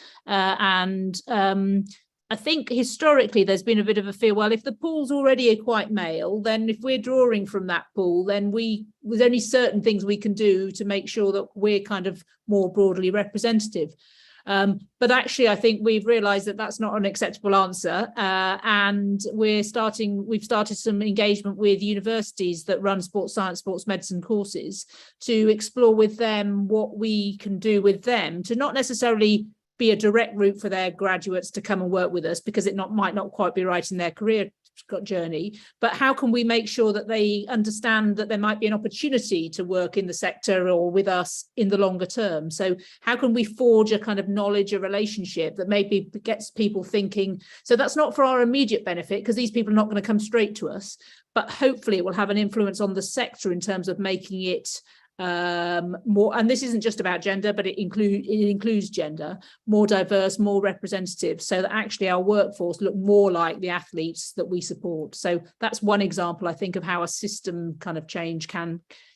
I think historically there's been a bit of a fear, well, if the pool's already quite male, then if we're drawing from that pool, then there's only certain things we can do to make sure that we're kind of more broadly representative. But actually, I think we've realised that that's not an acceptable answer, and we've started some engagement with universities that run sports science, sports medicine courses to explore with them what we can do with them to not necessarily be a direct route for their graduates to come and work with us, because it might not quite be right in their career journey, but how can we make sure that they understand that there might be an opportunity to work in the sector or with us in the longer term? So how can we forge a kind of knowledge, a relationship that maybe gets people thinking, so that's not for our immediate benefit because these people are not going to come straight to us, but hopefully it will have an influence on the sector in terms of making it more, and this isn't just about gender, but it includes gender, more diverse, more representative, so that actually our workforce look more like the athletes that we support. So that's one example, I think, of how a system kind of change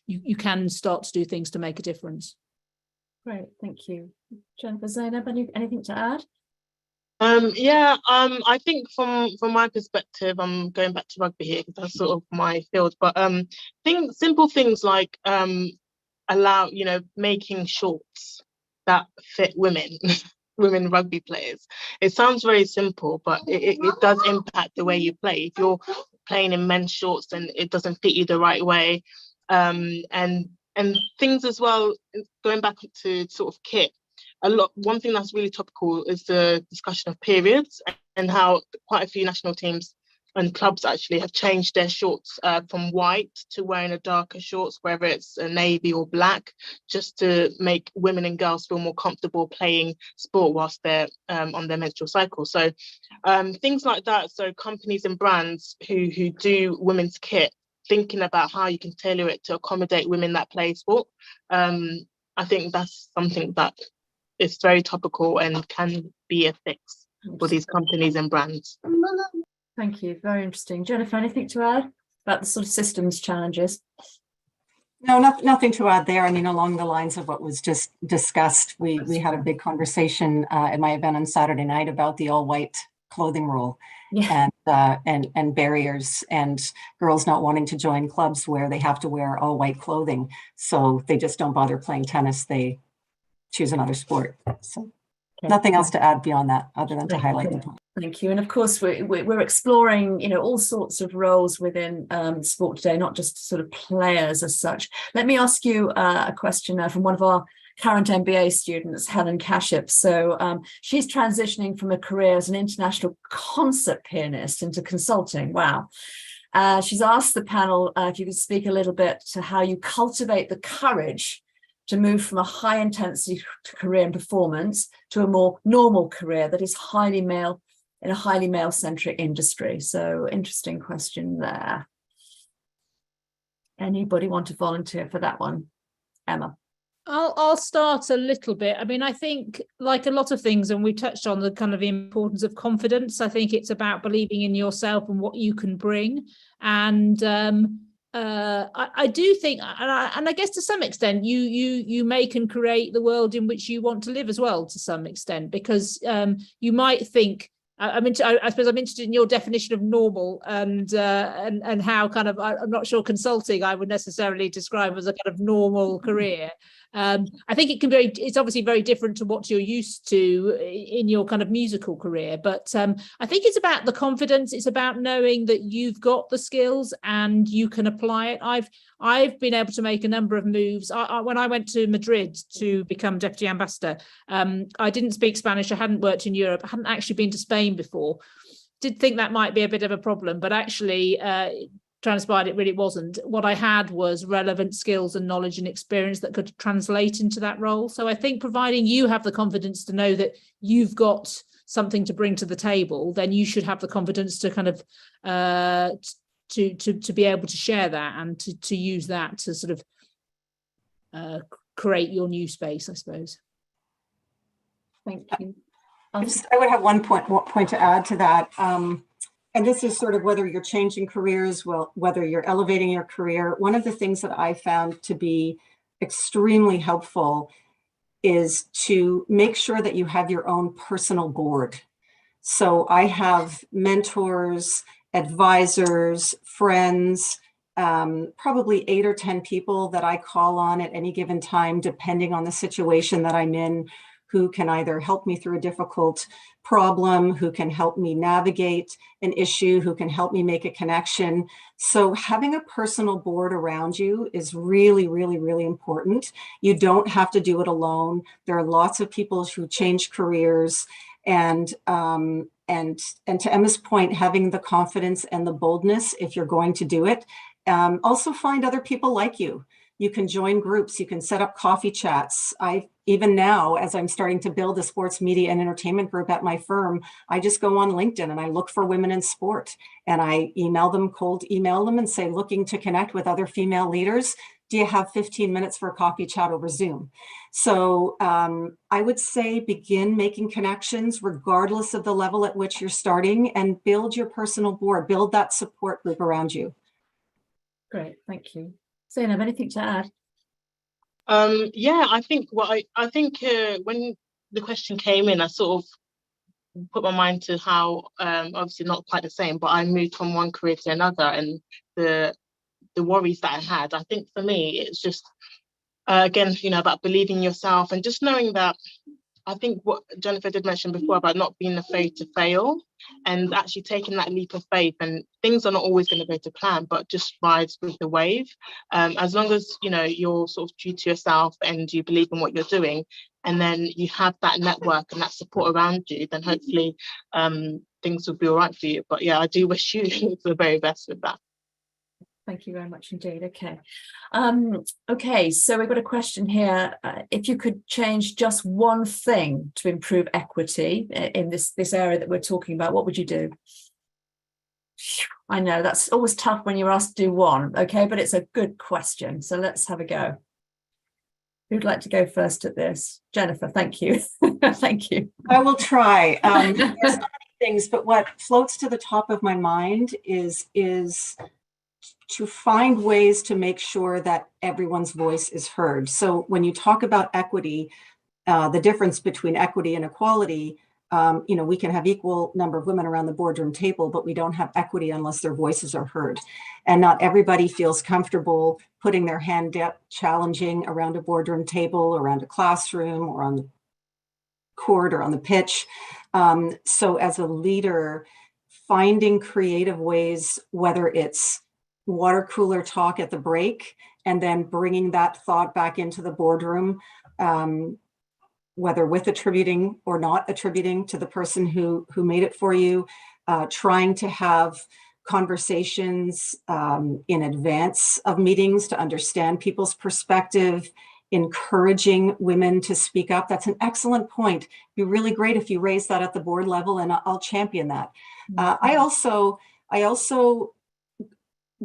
you can start to do things to make a difference.
Great, thank you. Jennifer, Zainab, anything to add?
I think from my perspective, I'm going back to rugby here because that's sort of my field, but simple things like allow, making shorts that fit women rugby players. It sounds very simple, but it does impact the way you play. If you're playing in men's shorts and it doesn't fit you the right way, and things as well, going back to sort of kit, one thing that's really topical is the discussion of periods and how quite a few national teams and clubs actually have changed their shorts from white to wearing a darker shorts, whether it's a navy or black, just to make women and girls feel more comfortable playing sport whilst they're on their menstrual cycle. So things like that. So companies and brands who do women's kit, thinking about how you can tailor it to accommodate women that play sport. I think that's something that is very topical and can be a fix for these companies and brands.
Thank you. Very interesting. Jennifer, anything to add about the sort of systems challenges?
No, nothing to add there. I mean, along the lines of what was just discussed, we had a big conversation at my event on Saturday night about the all-white clothing rule. Yeah. And barriers, and girls not wanting to join clubs where they have to wear all white clothing. So they just don't bother playing tennis. They choose another sport. So nothing else to add beyond that, other than to highlight the point.
Thank you. And of course, we're exploring, all sorts of roles within sport today, not just sort of players as such. Let me ask you a question from one of our current MBA students, Helen Kaship. So she's transitioning from a career as an international concert pianist into consulting. Wow. She's asked the panel if you could speak a little bit to how you cultivate the courage to move from a high intensity career in performance to a more normal career that is highly male in a highly male-centric industry. So interesting question there. Anybody want to volunteer for that one? Emma.
I'll start a little bit. I mean, I think like a lot of things, and we touched on the kind of importance of confidence. I think it's about believing in yourself and what you can bring. And I do think, and I guess to some extent, you make and create the world in which you want to live as well, to some extent, because you might think, I suppose I'm interested in your definition of normal and how kind of, I'm not sure consulting I would necessarily describe as a kind of normal career. I think it's obviously very different to what you're used to in your kind of musical career, but I think it's about the confidence. It's about knowing that you've got the skills and you can apply it. I've been able to make a number of moves. When I went to Madrid to become deputy ambassador, I didn't speak Spanish. I hadn't worked in Europe. I hadn't actually been to Spain before. Did think that might be a bit of a problem, but actually transpired it really wasn't. What I had was relevant skills and knowledge and experience that could translate into that role. So I think providing you have the confidence to know that you've got something to bring to the table, then you should have the confidence to kind of to be able to share that and to use that to sort of create your new space, I suppose.
Thank you.
I would have one point to add to that. And this is sort of whether you're changing careers, well, whether you're elevating your career. One of the things that I found to be extremely helpful is to make sure that you have your own personal board. So I have mentors, advisors, friends, probably 8 or 10 people that I call on at any given time, depending on the situation that I'm in, who can either help me through a difficult problem, who can help me navigate an issue, who can help me make a connection. So having a personal board around you is really, really, really important. You don't have to do it alone. There are lots of people who change careers, and to Emma's point, having the confidence and the boldness if you're going to do it. Also find other people like you. You can join groups, you can set up coffee chats. Even now, as I'm starting to build a sports media and entertainment group at my firm, I just go on LinkedIn and I look for women in sport, and I cold email them and say, looking to connect with other female leaders. Do you have 15 minutes for a coffee chat over Zoom? So I would say begin making connections regardless of the level at which you're starting, and build your personal board, build that support group around you.
Great, thank you. Zainab, anything to add?
Yeah, I think when the question came in, I sort of put my mind to how obviously not quite the same, but I moved from one career to another, and the worries that I had. I think for me, it's just again, about believing in yourself and just knowing that. I think what Jennifer did mention before about not being afraid to fail and actually taking that leap of faith, and things are not always going to go to plan, but just ride with the wave. As long as, you're sort of true to yourself and you believe in what you're doing, and then you have that network and that support around you, then hopefully things will be all right for you. But yeah, I do wish you the very best with that.
Thank you very much indeed. Okay. Okay, so we've got a question here. If you could change just one thing to improve equity in this area that we're talking about, what would you do? I know that's always tough when you're asked to do one, okay, but it's a good question. So let's have a go. Who'd like to go first at this? Jennifer, thank you. Thank you.
I will try. There's so many things, but what floats to the top of my mind is to find ways to make sure that everyone's voice is heard. So when you talk about equity, the difference between equity and equality, we can have equal number of women around the boardroom table, but we don't have equity unless their voices are heard. And not everybody feels comfortable putting their hand up, challenging around a boardroom table, around a classroom, or on the court or on the pitch. So as a leader, finding creative ways, whether it's water cooler talk at the break, and then bringing that thought back into the boardroom, whether with attributing or not attributing to the person who made it for you, trying to have conversations in advance of meetings to understand people's perspective, encouraging women to speak up. That's an excellent point. It'd be really great if you raise that at the board level, and I'll champion that. I also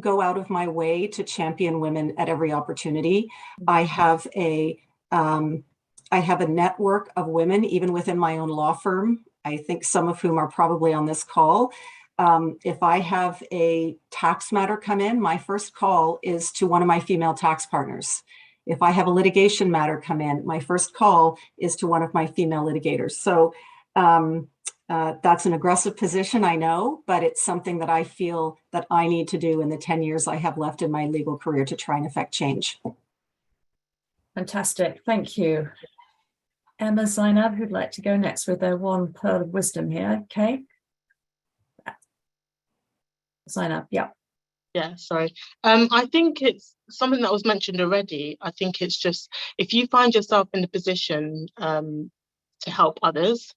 go out of my way to champion women at every opportunity. I have a network of women, even within my own law firm, I think some of whom are probably on this call. If I have a tax matter come in, my first call is to one of my female tax partners. If I have a litigation matter come in, my first call is to one of my female litigators. So that's an aggressive position, I know, but it's something that I feel that I need to do in the 10 years I have left in my legal career to try and affect change.
Fantastic, thank you. Emma, Zainab, who'd like to go next with their one pearl of wisdom here? Okay. Zainab, yeah.
Yeah, sorry. I think it's something that was mentioned already. I think it's just, if you find yourself in a position to help others,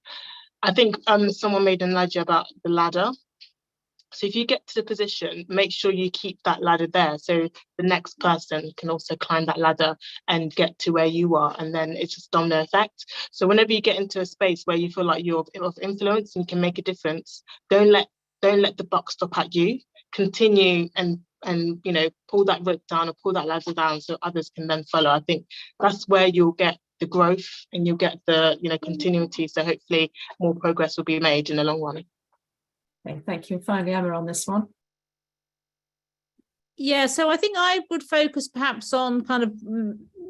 I think someone made an analogy about the ladder. So if you get to the position, make sure you keep that ladder there, so the next person can also climb that ladder and get to where you are, and then it's just domino effect. So whenever you get into a space where you feel like you're of influence and can make a difference, don't let the buck stop at you. Continue and pull that rope down or pull that ladder down so others can then follow. I think that's where you'll get the growth and you'll get the continuity. So hopefully more progress will be made in the long run.
Okay, thank you. Finally, Emma, on this one.
Yeah, so I think I would focus perhaps on kind of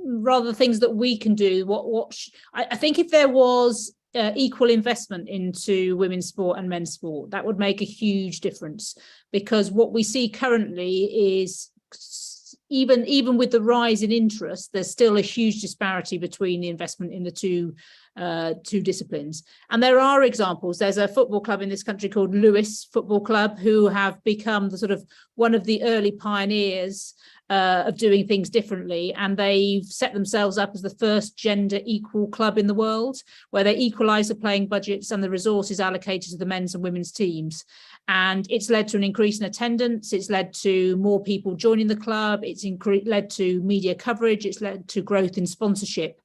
rather things that we can do. I think if there was equal investment into women's sport and men's sport, that would make a huge difference, because what we see currently is even with the rise in interest, there's still a huge disparity between the investment in the two disciplines. And there are examples. There's a football club in this country called Lewes Football Club, who have become the sort of one of the early pioneers of doing things differently, and they've set themselves up as the first gender equal club in the world, where they equalise the playing budgets and the resources allocated to the men's and women's teams. And it's led to an increase in attendance. It's led to more people joining the club. It's led to media coverage. It's led to growth in sponsorship.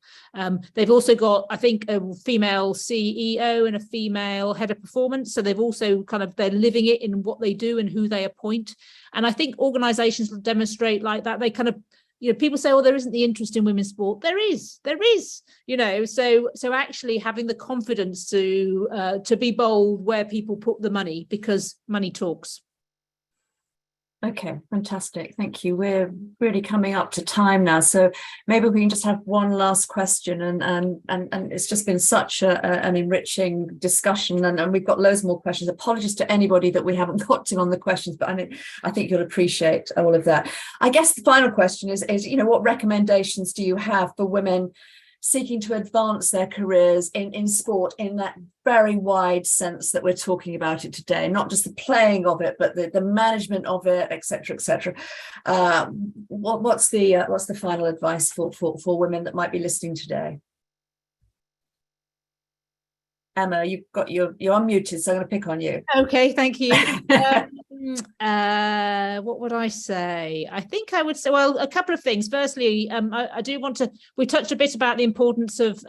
They've also got, I think, a female CEO and a female head of performance. So they've also they're living it in what they do and who they appoint. And I think organisations will demonstrate like that. They people say, oh, there isn't the interest in women's sport. There is, so actually having the confidence to be bold where people put the money, because money talks.
Okay, fantastic. Thank you. We're really coming up to time now, so maybe we can just have one last question. And it's just been such an enriching discussion, and we've got loads more questions. Apologies to anybody that we haven't got to on the questions, but I think you'll appreciate all of that. I guess the final question is what recommendations do you have for women seeking to advance their careers in sport in that very wide sense that we're talking about it today, not just the playing of it, but the management of it, etc., etc. What's the final advice for women that might be listening today? Emma, you're unmuted, so I'm going to pick on you.
Okay, thank you. What would I say? I think I would say, well, a couple of things. Firstly, I do want to, we touched a bit about the importance of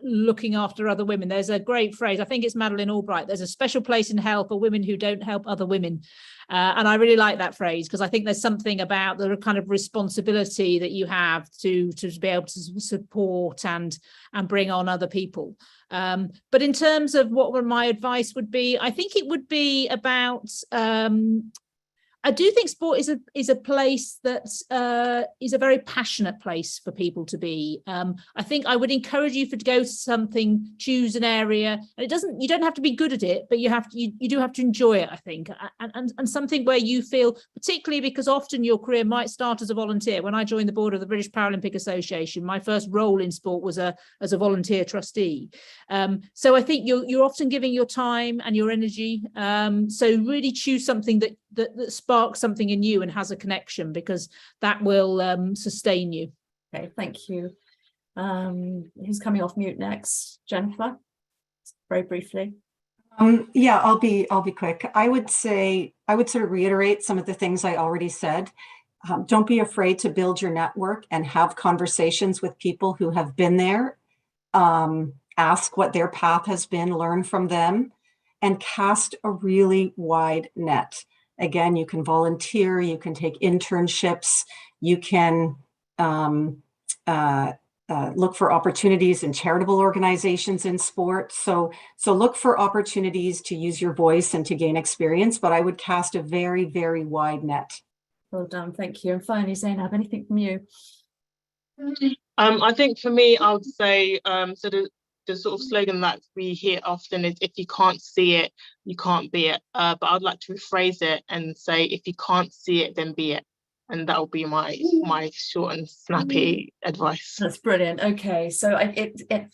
looking after other women. There's a great phrase, I think it's Madeleine Albright, there's a special place in hell for women who don't help other women. And I really like that phrase, because I think there's something about the kind of responsibility that you have to be able to support and bring on other people. But in terms of what my advice would be, I think it would be about, I do think sport is a place that is a very passionate place for people to be. I think I would encourage you to go to something, choose an area, and you don't have to be good at it, but you do have to enjoy it, I think, and something where you feel, particularly because often your career might start as a volunteer. When I joined the board of the British Paralympic Association, my first role in sport was as a volunteer trustee. So I think you're often giving your time and your energy. So really choose something that sparks something in you and has a connection, because that will sustain you.
Okay, thank you. Who's coming off mute next? Jennifer, very briefly.
Yeah, I'll be quick. I would sort of reiterate some of the things I already said. Don't be afraid to build your network and have conversations with people who have been there. Ask what their path has been, learn from them, and cast a really wide net. Again, you can volunteer, you can take internships, you can look for opportunities in charitable organizations in sport. So look for opportunities to use your voice and to gain experience, but I would cast a very, very wide net.
Well done, thank you. And finally, Zainab, anything from you?
I think for me, I would say, the sort of slogan that we hear often is, if you can't see it, you can't be it. But I'd like to rephrase it and say, if you can't see it, then be it. And that will be my short and snappy advice.
That's brilliant. Okay, so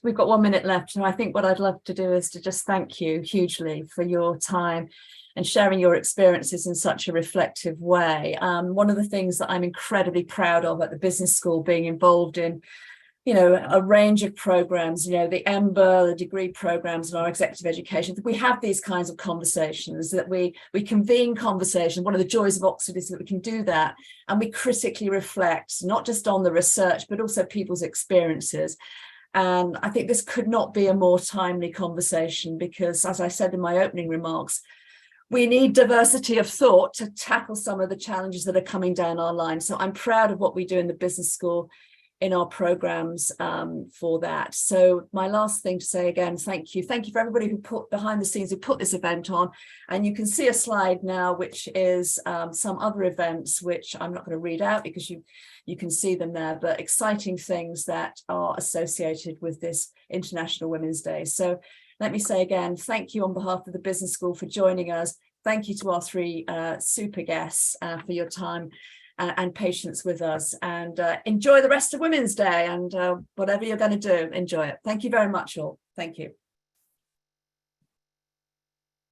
we've got 1 minute left, and I think what I'd love to do is to just thank you hugely for your time and sharing your experiences in such a reflective way. One of the things that I'm incredibly proud of at the business school, being involved in a range of programs, the EMBA, the degree programs and our executive education. We have these kinds of conversations, that we convene conversation. One of the joys of Oxford is that we can do that, and we critically reflect not just on the research, but also people's experiences. And I think this could not be a more timely conversation, because, as I said in my opening remarks, we need diversity of thought to tackle some of the challenges that are coming down our line. So I'm proud of what we do in the business school in our programs for that. So my last thing to say again, thank you. Thank you for everybody who put behind the scenes, who put this event on. And you can see a slide now, which is some other events, which I'm not going to read out because you can see them there, but exciting things that are associated with this International Women's Day. So let me say again, thank you on behalf of the Business School for joining us. Thank you to our three super guests for your time and patience with us, and enjoy the rest of Women's Day, and whatever you're going to do, enjoy it. Thank you very much all. Thank you.